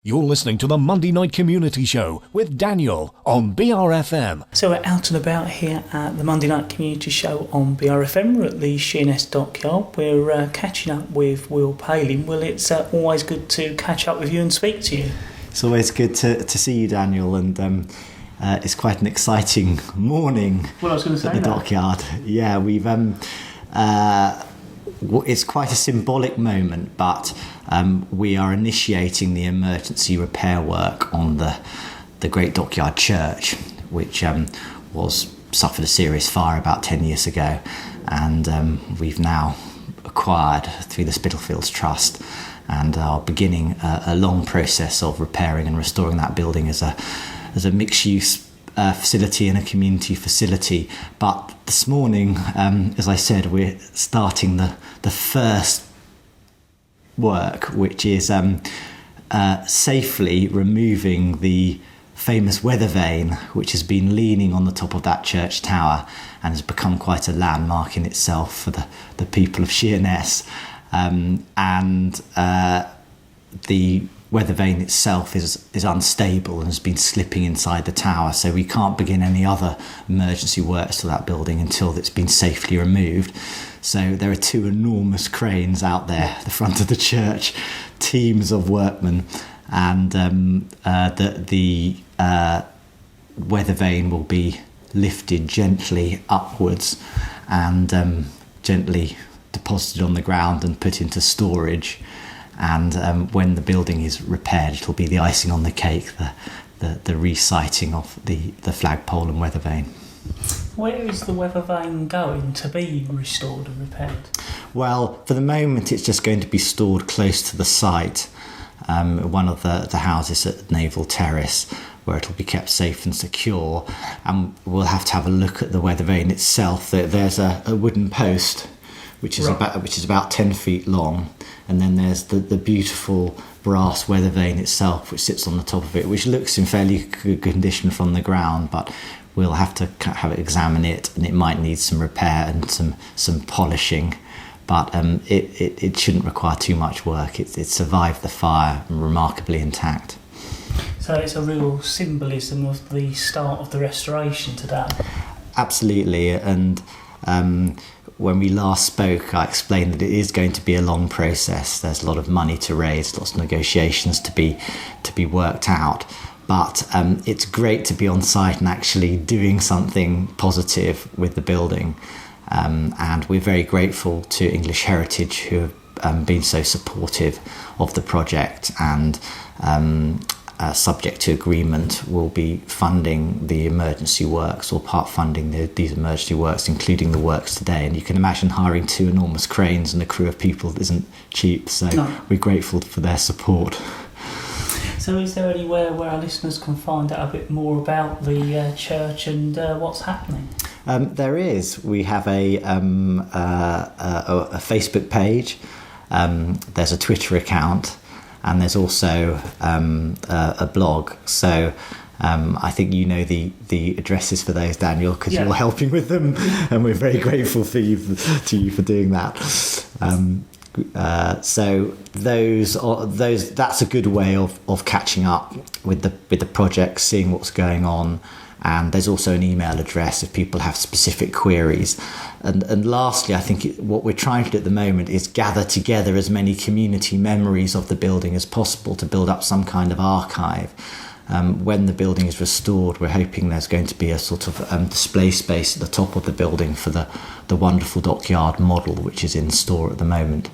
You're listening to the Monday Night Community Show with Daniel on BRFM. So we're out and about here at the Monday Night Community Show on BRFM. We're at the Sheerness Dockyard. We're catching up with Will Palin. Will, it's always good to catch up with you and speak to you. It's always good to see you, Daniel, and it's quite an exciting morning. Well, I was going to say at the Dockyard. Yeah, we've it's quite a symbolic moment, but we are initiating the emergency repair work on the great Dockyard Church, which suffered a serious fire about 10 years ago, and we've now acquired through the Spitalfields Trust, and are beginning a long process of repairing and restoring that building as a mixed-use facility and a community facility. But this morning, as I said, we're starting the first work, which is safely removing the famous weathervane, which has been leaning on the top of that church tower and has become quite a landmark in itself for the people of Sheerness. The weathervane itself is unstable and has been slipping inside the tower, so we can't begin any other emergency works to that building until it's been safely removed. So there are two enormous cranes out there at the front of the church, teams of workmen, and the weathervane will be lifted gently upwards and gently deposited on the ground and put into storage. And when the building is repaired, it'll be the icing on the cake, the resiting of the flagpole and weathervane. Where is the weathervane going to be restored and repaired? Well, for the moment, it's just going to be stored close to the site, one of the houses at Naval Terrace, where it'll be kept safe and secure. And we'll have to have a look at the weathervane itself. There's a wooden post, which is about 10 feet long, and then there's the beautiful brass weathervane itself, which sits on the top of it, which looks in fairly good condition from the ground, but we'll have to examine it, and it might need some repair and some polishing, but it shouldn't require too much work. It survived the fire remarkably intact. So it's a real symbolism of the start of the restoration today. Absolutely, and when we last spoke, I explained that it is going to be a long process. There's a lot of money to raise, lots of negotiations to be worked out. But it's great to be on site and actually doing something positive with the building. And we're very grateful to English Heritage, who have been so supportive of the project, and subject to agreement, will be funding the emergency works, or part funding these emergency works, including the works today. And you can imagine hiring two enormous cranes and a crew of people isn't cheap, so We're grateful for their support. So is there anywhere where our listeners can find out a bit more about the church and what's happening? There is. We have a Facebook page, there's a Twitter account, and there's also a blog. So I think you know the addresses for those, Daniel, because you're helping with them, and we're very grateful to you for doing that. So that's a good way of catching up with the project, seeing what's going on. And there's also an email address if people have specific queries. And lastly, I think what we're trying to do at the moment is gather together as many community memories of the building as possible to build up some kind of archive. When the building is restored, we're hoping there's going to be a sort of display space at the top of the building for the wonderful Dockyard model, which is in store at the moment.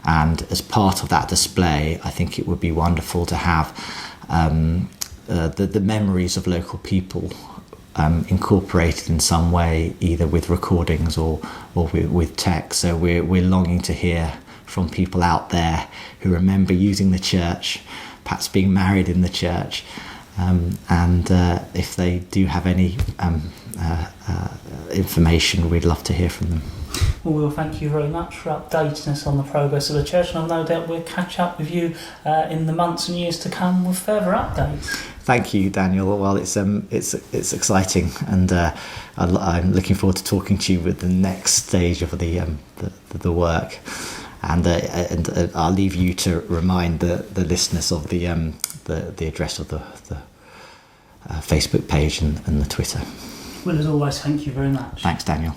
And as part of that display, I think it would be wonderful to have the memories of local people incorporated in some way, either with recordings or with text. So we're longing to hear from people out there who remember using the church, perhaps being married in the church, and if they do have any information, we'd love to hear from them. Well, Will, thank you very much for updating us on the progress of the church, and I've no doubt we'll catch up with you in the months and years to come with further updates. Thank you, Daniel. Well, it's exciting, and I'm looking forward to talking to you with the next stage of the work. And I'll leave you to remind the listeners of the the address of the Facebook page and the Twitter. Well, as always, thank you very much. Thanks, Daniel.